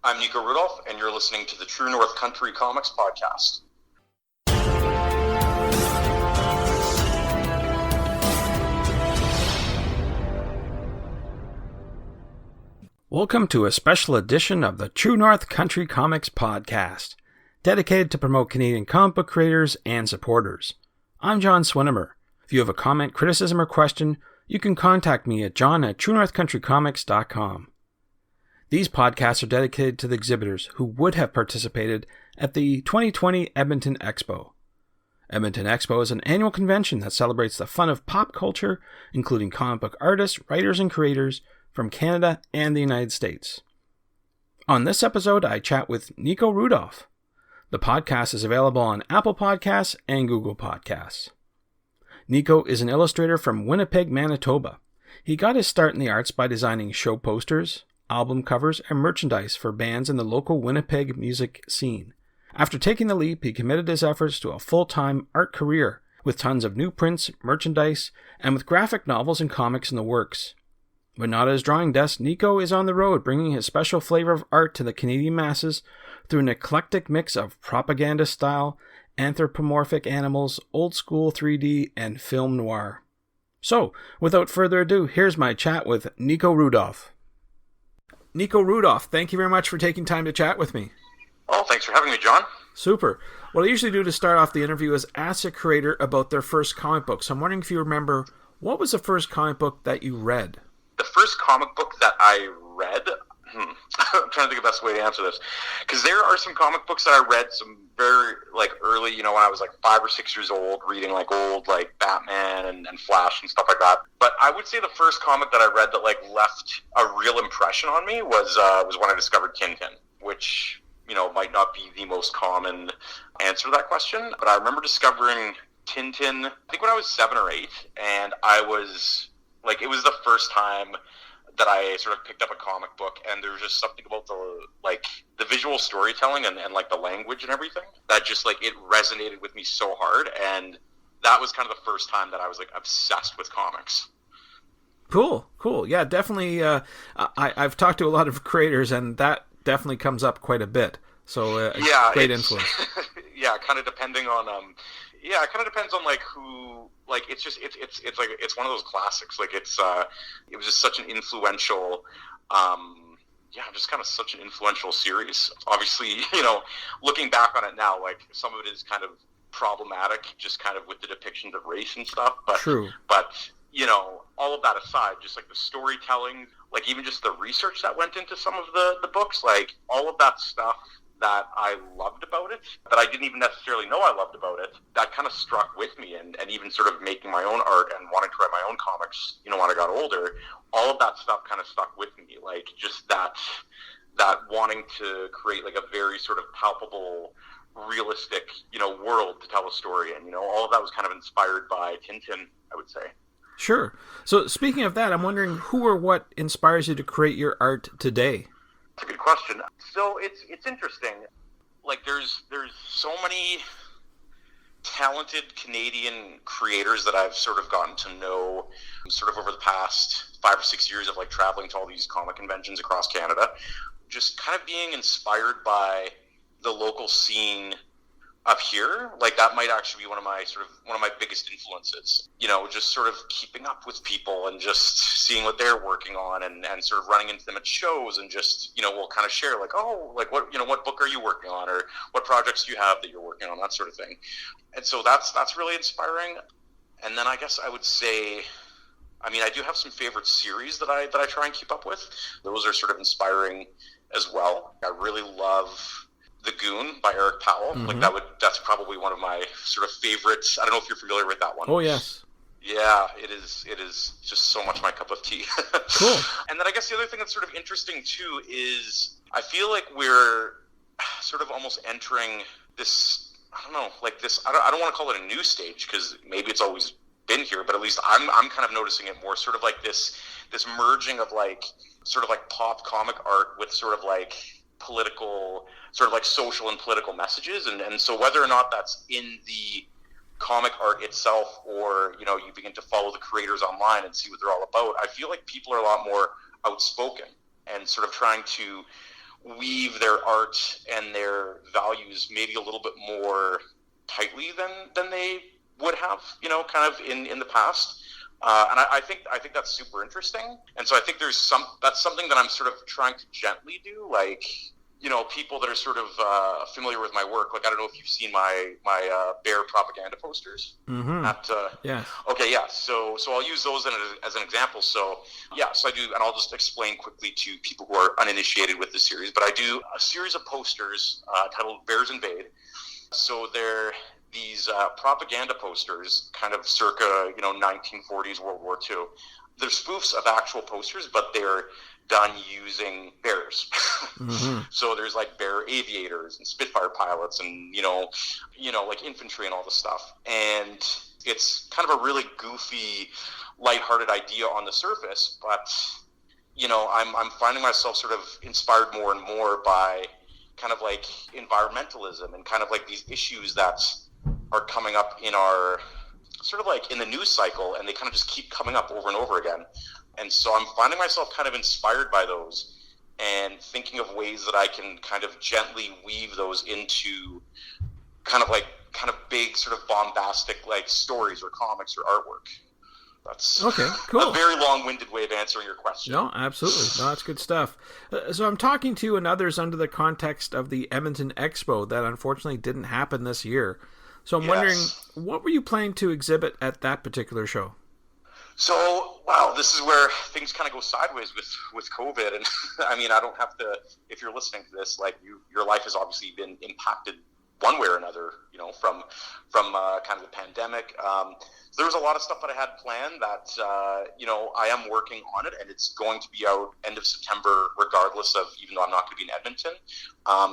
I'm Nyko Rudolph, and you're listening to the True North Country Comics Podcast. Welcome to a special edition of the True North Country Comics Podcast, dedicated to promote Canadian comic book creators and supporters. I'm John Swinimer. If you have a comment, criticism, or question, you can contact me at john@truenorthcountrycomics.com. These podcasts are dedicated to the exhibitors who would have participated at the 2020 Edmonton Expo. Edmonton Expo is an annual convention that celebrates the fun of pop culture, including comic book artists, writers, and creators from Canada and the United States. On this episode, I chat with Nyko Rudolph. The podcast is available on Apple Podcasts and Google Podcasts. Nyko is an illustrator from Winnipeg, Manitoba. He got his start in the arts by designing show posters, album covers, and merchandise for bands in the local Winnipeg music scene. After taking the leap, he committed his efforts to a full-time art career, with tons of new prints, merchandise, and with graphic novels and comics in the works. But not at his drawing desk, Nyko is on the road, bringing his special flavor of art to the Canadian masses through an eclectic mix of propaganda-style, anthropomorphic animals, old-school 3D, and film noir. So, without further ado, here's my chat with Nyko Rudolph. Nyko Rudolph, thank you very much for taking time to chat with me. Oh, thanks for having me, John. Super. What I usually do to start off the interview is ask a creator about their first comic book. So I'm wondering if you remember, what was the first comic book that you read? The first comic book that I read? I'm trying to think of the best way to answer this. Because there are some comic books that I read, some very, early, when I was 5 or 6 years old, reading, old, Batman and Flash and stuff like that. But I would say the first comic that I read that, left a real impression on me was when I discovered Tintin, which, might not be the most common answer to that question. But I remember discovering Tintin, I think when I was 7 or 8, and I was, it was the first time that I sort of picked up a comic book, and there was just something about the visual storytelling and the language and everything that just it resonated with me so hard, and that was kind of the first time that I was obsessed with comics. Cool. Yeah, definitely. I've talked to a lot of creators, and that definitely comes up quite a bit. So yeah, great influence. Yeah, kind of depending on it kind of depends on who. It's one of those classics. It was just such an influential, just kind of such an influential series. Obviously, looking back on it now, some of it is kind of problematic, just kind of with the depictions of race and stuff. But, true. But, all of that aside, just the storytelling, even just the research that went into some of the books, all of that stuff that I loved about it, that I didn't even necessarily know I loved about it, that kind of struck with me, and even sort of making my own art and wanting to write my own comics, when I got older, all of that stuff kind of stuck with me, just that wanting to create a very sort of palpable, realistic, world to tell a story, and, all of that was kind of inspired by Tintin, I would say. Sure. So speaking of that, I'm wondering who or what inspires you to create your art today? That's a good question. So it's interesting. There's so many talented Canadian creators that I've sort of gotten to know sort of over the past 5 or 6 years of traveling to all these comic conventions across Canada, just kind of being inspired by the local scene up here. That might actually be one of my biggest influences, just sort of keeping up with people and just seeing what they're working on, and sort of running into them at shows, and just, we'll kind of share what book are you working on, or what projects do you have that you're working on, that sort of thing. And so that's really inspiring. And then I guess I would say, I do have some favorite series that I try and keep up with. Those are sort of inspiring as well. I really love The Goon by Eric Powell. Mm-hmm. That's probably one of my sort of favorites. I don't know if you're familiar with that one. Oh, yes. Yeah, it is just so much my cup of tea. Cool. And then I guess the other thing that's sort of interesting too is I feel like we're sort of almost entering this, I don't know, I don't want to call it a new stage, because maybe it's always been here, but at least I'm kind of noticing it more, sort of this merging of sort of pop comic art with sort of political, sort of social and political messages, and so whether or not that's in the comic art itself, or you begin to follow the creators online and see what they're all about, I feel like people are a lot more outspoken and sort of trying to weave their art and their values maybe a little bit more tightly than they would have, kind of in the past. And I think that's super interesting. And so I think that's something that I'm sort of trying to gently do, like, people that are sort of familiar with my work. Like, I don't know if you've seen my bear propaganda posters. Mm-hmm. Yeah. Okay, yeah. So I'll use those as an example. So I do, and I'll just explain quickly to people who are uninitiated with the series. But I do a series of posters titled Bears Invade. So they're these propaganda posters, kind of circa 1940s World War II. They're spoofs of actual posters, but they're done using bears. Mm-hmm. So there's like bear aviators and Spitfire pilots and like infantry and all this stuff. And it's kind of a really goofy, lighthearted idea on the surface, but I'm finding myself sort of inspired more and more by kind of like environmentalism and kind of like these issues that are coming up in our sort of like in the news cycle, and they kind of just keep coming up over and over again. And so I'm finding myself kind of inspired by those and thinking of ways that I can kind of gently weave those into kind of big sort of bombastic like stories or comics or artwork. That's okay, cool. A very long-winded way of answering your question. No, absolutely. No, that's good stuff. So I'm talking to you and others under the context of the Edmonton Expo that unfortunately didn't happen this year. So I'm wondering, what were you planning to exhibit at that particular show? So, wow, this is where things kind of go sideways with COVID. And I mean, I don't have to, if you're listening to this, like your life has obviously been impacted one way or another, from kind of the pandemic. There was a lot of stuff that I had planned that, I am working on it, and it's going to be out end of September, regardless of, even though I'm not going to be in Edmonton.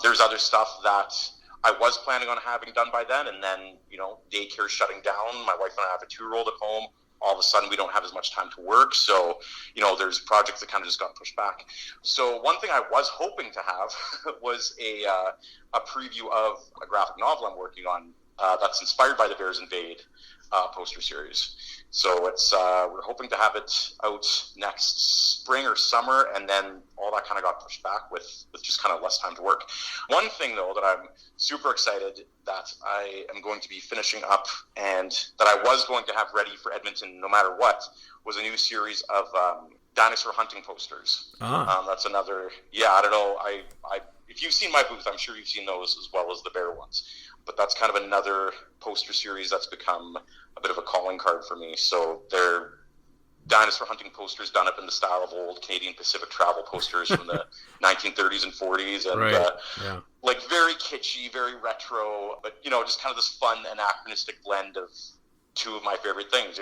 There's other stuff that I was planning on having done by then, and then, daycare shutting down. My wife and I have a 2-year-old at home. All of a sudden, we don't have as much time to work. So, there's projects that kind of just got pushed back. So one thing I was hoping to have was a preview of a graphic novel I'm working on that's inspired by the Bears Invade poster series. So it's we're hoping to have it out next spring or summer, and then all that kind of got pushed back with just kind of less time to work. One thing, though, that I'm super excited that I am going to be finishing up and that I was going to have ready for Edmonton no matter what was a new series of dinosaur hunting posters. That's another, I don't know, I if you've seen my booth, I'm sure you've seen those as well as the bear ones. But that's kind of another poster series that's become a bit of a calling card for me. So they're dinosaur hunting posters done up in the style of old Canadian Pacific travel posters from the 1930s and 40s. And like very kitschy, very retro, but, just kind of this fun anachronistic blend of two of my favorite things,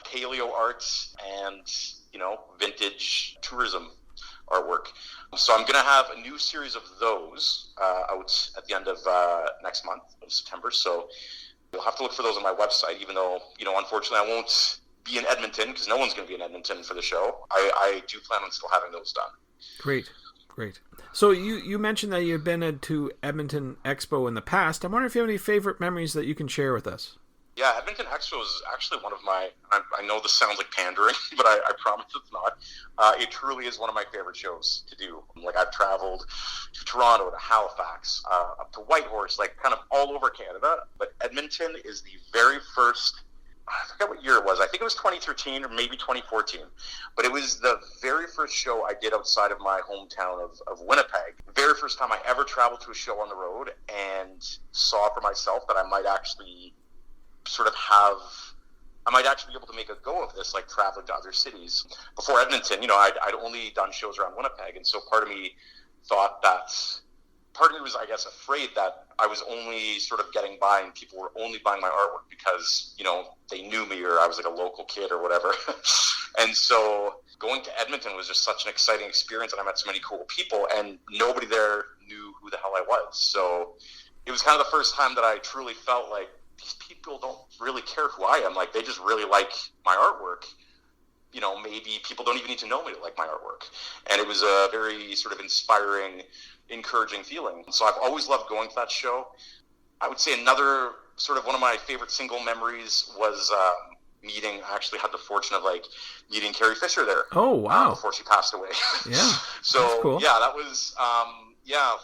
paleo arts and, vintage tourism artwork. So I'm going to have a new series of those out at the end of next month of September. So you'll have to look for those on my website, even though, unfortunately I won't be in Edmonton because no one's going to be in Edmonton for the show. I do plan on still having those done. Great. So you mentioned that you've been to Edmonton Expo in the past. I wonder if you have any favorite memories that you can share with us. Yeah, Edmonton Expo is actually one of my, I know this sounds like pandering, but I promise it's not. It truly is one of my favorite shows to do. Like, I've traveled to Toronto, to Halifax, up to Whitehorse, like kind of all over Canada. But Edmonton is the very first, I forget what year it was. I think it was 2013 or maybe 2014. But it was the very first show I did outside of my hometown of Winnipeg. The very first time I ever traveled to a show on the road and saw for myself that I might actually be able to make a go of this, like traveling to other cities. Before Edmonton, I'd only done shows around Winnipeg, and so part of me was, I guess, afraid that I was only sort of getting by and people were only buying my artwork because, they knew me or I was like a local kid or whatever. And so going to Edmonton was just such an exciting experience, and I met so many cool people, and nobody there knew who the hell I was. So it was kind of the first time that I truly felt like, these people don't really care who I am. Like, they just really like my artwork. Maybe people don't even need to know me to like my artwork. And it was a very sort of inspiring, encouraging feeling. So I've always loved going to that show. I would say another sort of one of my favorite single memories was meeting. I actually had the fortune of like meeting Carrie Fisher there. Oh, wow. Before she passed away. Yeah. So that's cool. yeah, that was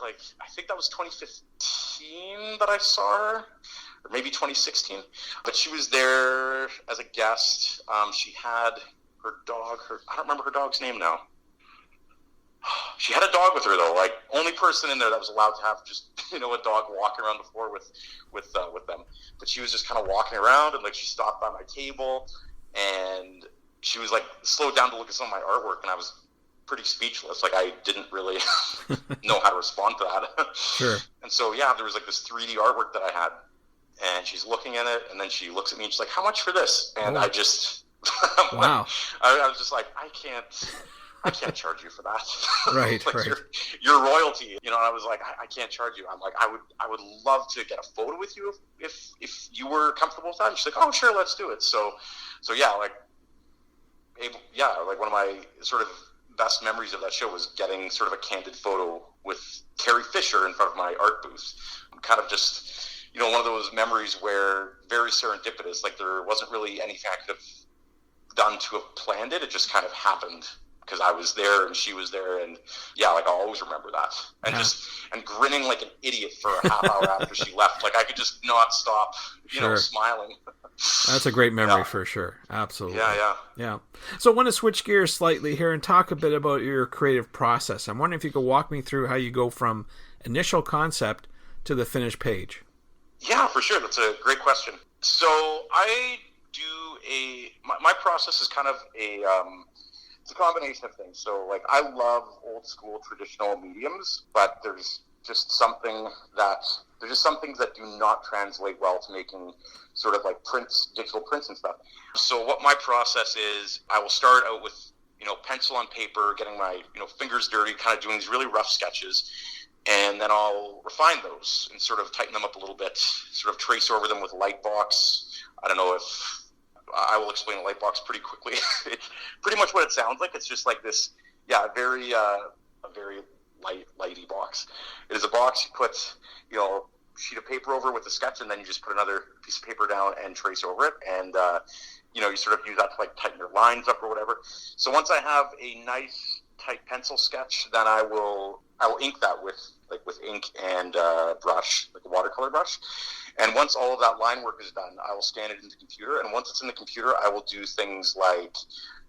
like I think that was 2015 that I saw her, or maybe 2016. But she was there as a guest. She had her dog. I don't remember her dog's name now. She had a dog with her though, like only person in there that was allowed to have just a dog walking around the floor with them. But she was just kind of walking around, and like she stopped by my table, and she was like slowed down to look at some of my artwork, and I was pretty speechless. Like I didn't really know how to respond to that. Sure. And so yeah, there was like this 3D artwork that I had, and she's looking at it, and then she looks at me and she's like, "How much for this?" And I just wow. I was just like, I can't charge you for that. Right, like right. Your royalty, and I was like, I can't charge you. I'm like, I would love to get a photo with you if you were comfortable with that. And she's like, oh, sure, let's do it. So yeah, like one of my sort of best memories of that show was getting sort of a candid photo with Carrie Fisher in front of my art booth. Kind of just, one of those memories where very serendipitous, like there wasn't really anything I could have done to have planned it. It just kind of happened because I was there and she was there, and yeah, like I'll always remember that. And and grinning like an idiot for a half hour after she left. Like I could just not stop, smiling. That's a great memory for sure. Absolutely. Yeah. So I want to switch gears slightly here and talk a bit about your creative process. I'm wondering if you could walk me through how you go from initial concept to the finished page. Yeah, for sure. That's a great question. So I do my process is kind of it's a combination of things. So like I love old school traditional mediums, but there's just some things that do not translate well to making sort of like digital prints and stuff. So what my process is, I will start out with, pencil on paper, getting my, fingers dirty, kind of doing these really rough sketches. And then I'll refine those and sort of tighten them up a little bit, sort of trace over them with Lightbox. I don't know if I will explain a Lightbox pretty quickly. It's pretty much what it sounds like. It's just like this, a very lighty box. It is a box you put, a sheet of paper over with a sketch, and then you just put another piece of paper down and trace over it. And, you sort of use that to like tighten your lines up or whatever. So once I have a nice tight pencil sketch, then I will ink that with ink and brush, like a watercolor brush. And once all of that line work is done, I will scan it into the computer. And once it's in the computer, I will do things like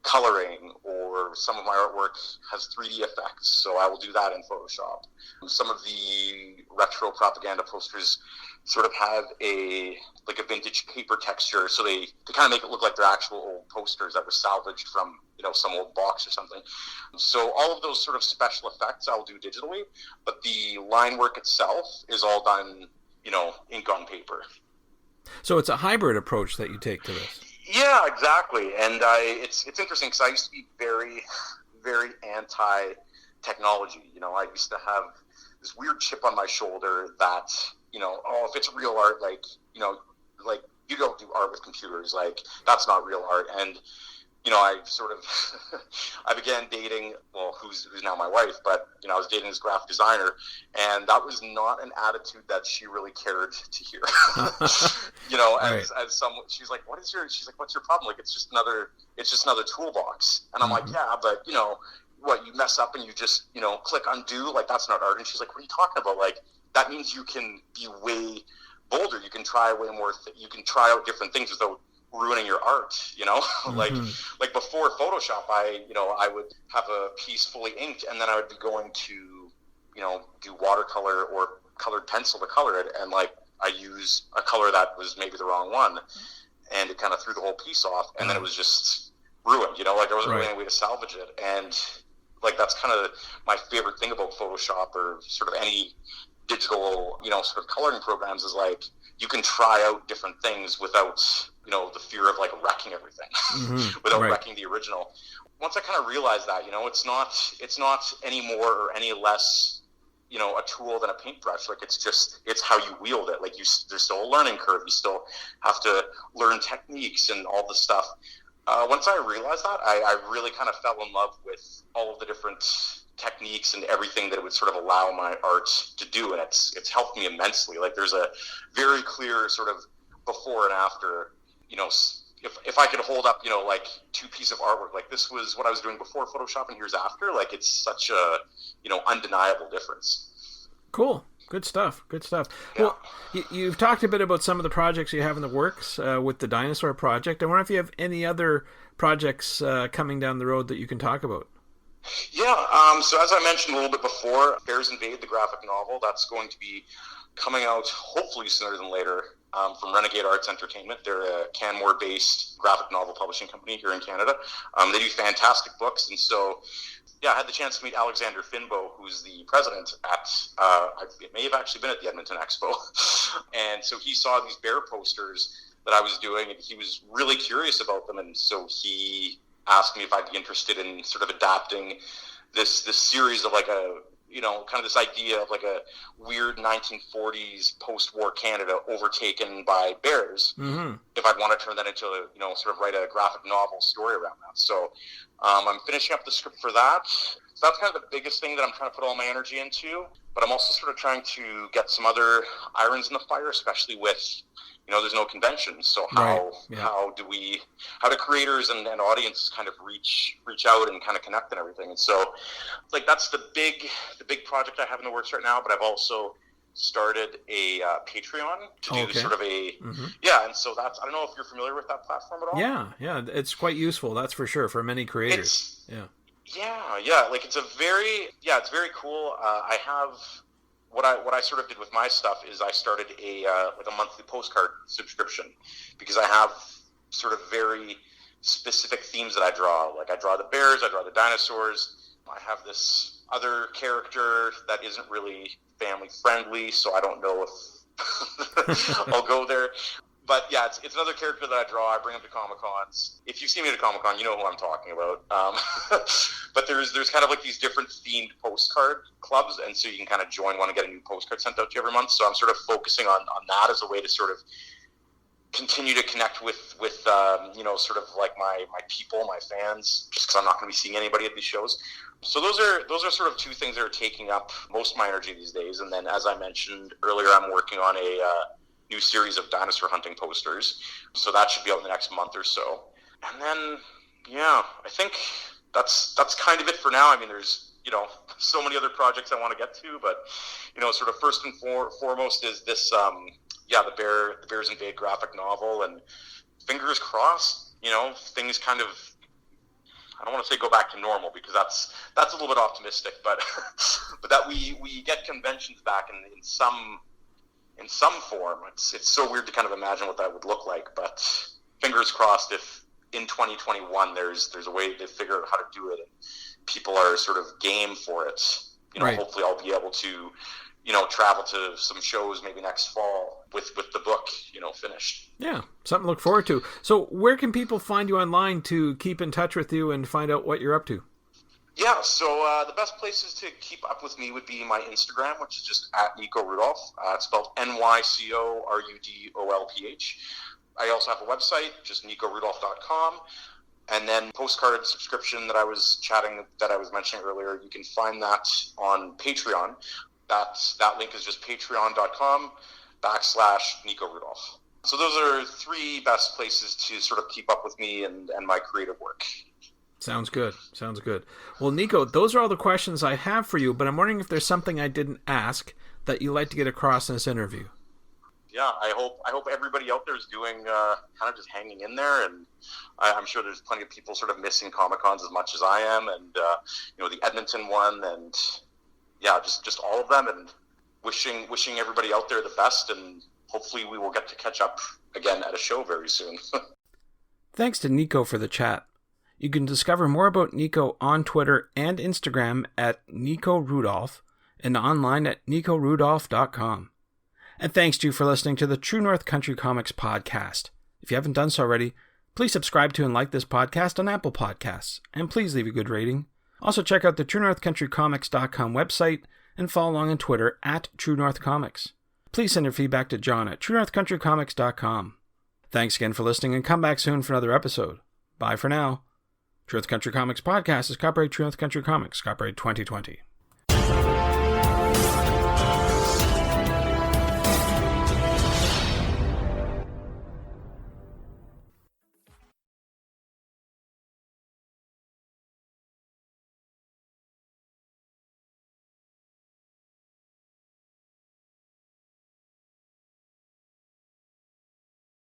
coloring, or some of my artwork has 3D effects, so I will do that in Photoshop. Some of the retro propaganda posters sort of have a vintage paper texture, so they kind of make it look like they're actual old posters that were salvaged from some old box or something. So all of those sort of special effects I'll do digitally, but the line work itself is all done ink on paper. So it's a hybrid approach that you take to this. Yeah, exactly. And it's interesting because I used to be very, very anti-technology. I used to have this weird chip on my shoulder that, if it's real art, like you don't do art with computers. Like, that's not real art. And, I sort of, I began dating, who's now my wife, but, I was dating this graphic designer, and that was not an attitude that she really cared to hear. As someone, she's like, what's your problem? Like, it's just another toolbox. And I'm like, yeah, but, what, you mess up and you just, click undo? Like, that's not art. And she's like, what are you talking about? Like, that means you can be way bolder. You can try way more. You can try out different things without ruining your art, like before Photoshop, I would have a piece fully inked, and then I would be going to, do watercolor or colored pencil to color it, and like I use a color that was maybe the wrong one, and it kind of threw the whole piece off, and then it was just ruined, like there wasn't really any way to salvage it. And like that's kind of my favorite thing about Photoshop or sort of any digital, sort of coloring programs, is like you can try out different things without the fear of like wrecking everything, without wrecking the original. Once I kind of realized that, it's not any more or any less, a tool than a paintbrush. Like it's how you wield it. Like there's still a learning curve. You still have to learn techniques and all this stuff. Once I realized that, I really kind of fell in love with all of the different techniques and everything that it would sort of allow my art to do. And it's helped me immensely. Like there's a very clear sort of before and after, if I could hold up, like two pieces of artwork, like this was what I was doing before Photoshop and here's after, like it's such a, undeniable difference. Cool. Good stuff. Good stuff. Yeah. Well, you've talked a bit about some of the projects you have in the works with the dinosaur project. I wonder if you have any other projects coming down the road that you can talk about. Yeah. So as I mentioned a little bit before, Bears Invade, the graphic novel, that's going to be coming out hopefully sooner than later from Renegade Arts Entertainment. They're a Canmore-based graphic novel publishing company here in Canada. They do fantastic books, and so I had the chance to meet Alexander Finbow, who's the president at, it may have actually been at the Edmonton Expo, and so he saw these bear posters that I was doing, and he was really curious about them, and so he asked me if I'd be interested in sort of adapting this series of like a, kind of this idea of like a weird 1940s post-war Canada overtaken by bears. Mm-hmm. If I'd want to turn that into, sort of write a graphic novel story around that. So I'm finishing up the script for that. So that's kind of the biggest thing that I'm trying to put all my energy into. But I'm also sort of trying to get some other irons in the fire, especially with, there's no convention. So how do creators and audiences kind of reach out and kind of connect and everything? And so like that's the big project I have in the works right now, but I've also started a Patreon to do sort of a and so that's, I don't know if you're familiar with that platform at all. Yeah, it's quite useful, that's for sure, for many creators. Like it's very cool. I have what I sort of did with my stuff is I started a monthly postcard subscription, because I have sort of very specific themes that I draw. Like I draw the bears, I draw the dinosaurs. I have this other character that isn't really family friendly, so I don't know if I'll go there. But yeah, it's another character that I draw. I bring him to Comic-Cons. If you see me at a Comic-Con, you know who I'm talking about. But there's kind of like these different themed postcard clubs, and so you can kind of join one and get a new postcard sent out to you every month. So I'm sort of focusing on that as a way to sort of continue to connect with sort of like my people, my fans, just because I'm not going to be seeing anybody at these shows. So those are sort of two things that are taking up most of my energy these days. And then, as I mentioned earlier, I'm working on a new series of dinosaur hunting posters. So that should be out in the next month or so. And then, I think that's kind of it for now. I mean, there's, so many other projects I want to get to, but, sort of first and foremost is this, the Bears Invade graphic novel, and fingers crossed, things kind of, I don't want to say go back to normal, because that's a little bit optimistic, but that we get conventions back in some form. It's so weird to kind of imagine what that would look like, but fingers crossed if in 2021 there's a way to figure out how to do it and people are sort of game for it. Right. Hopefully I'll be able to, travel to some shows maybe next fall with the book, finished. Yeah, something to look forward to. So where can people find you online to keep in touch with you and find out what you're up to? Yeah, so the best places to keep up with me would be my Instagram, which is just at Nyko Rudolph. It's spelled NYCORUDOLPH. I also have a website, just NykoRudolph.com. And then postcard subscription that I was mentioning earlier, you can find that on Patreon. That link is just patreon.com/Nyko Rudolph. So those are three best places to sort of keep up with me and my creative work. Sounds good. Well, Nyko, those are all the questions I have for you, but I'm wondering if there's something I didn't ask that you'd like to get across in this interview. Yeah, I hope everybody out there is doing kind of just hanging in there, and I'm sure there's plenty of people sort of missing Comic-Cons as much as I am, and the Edmonton one, and just all of them, and wishing everybody out there the best, and hopefully we will get to catch up again at a show very soon. Thanks to Nyko for the chat. You can discover more about Nyko on Twitter and Instagram at Nyko Rudolph and online at NykoRudolph.com. And thanks to you for listening to the True North Country Comics podcast. If you haven't done so already, please subscribe to and like this podcast on Apple Podcasts, and please leave a good rating. Also check out the TrueNorthCountryComics.com website and follow along on Twitter at True North Comics. Please send your feedback to John at TrueNorthCountryComics.com. Thanks again for listening, and come back soon for another episode. Bye for now. True North Country Comics Podcast is copyright True North Country Comics, copyright 2020.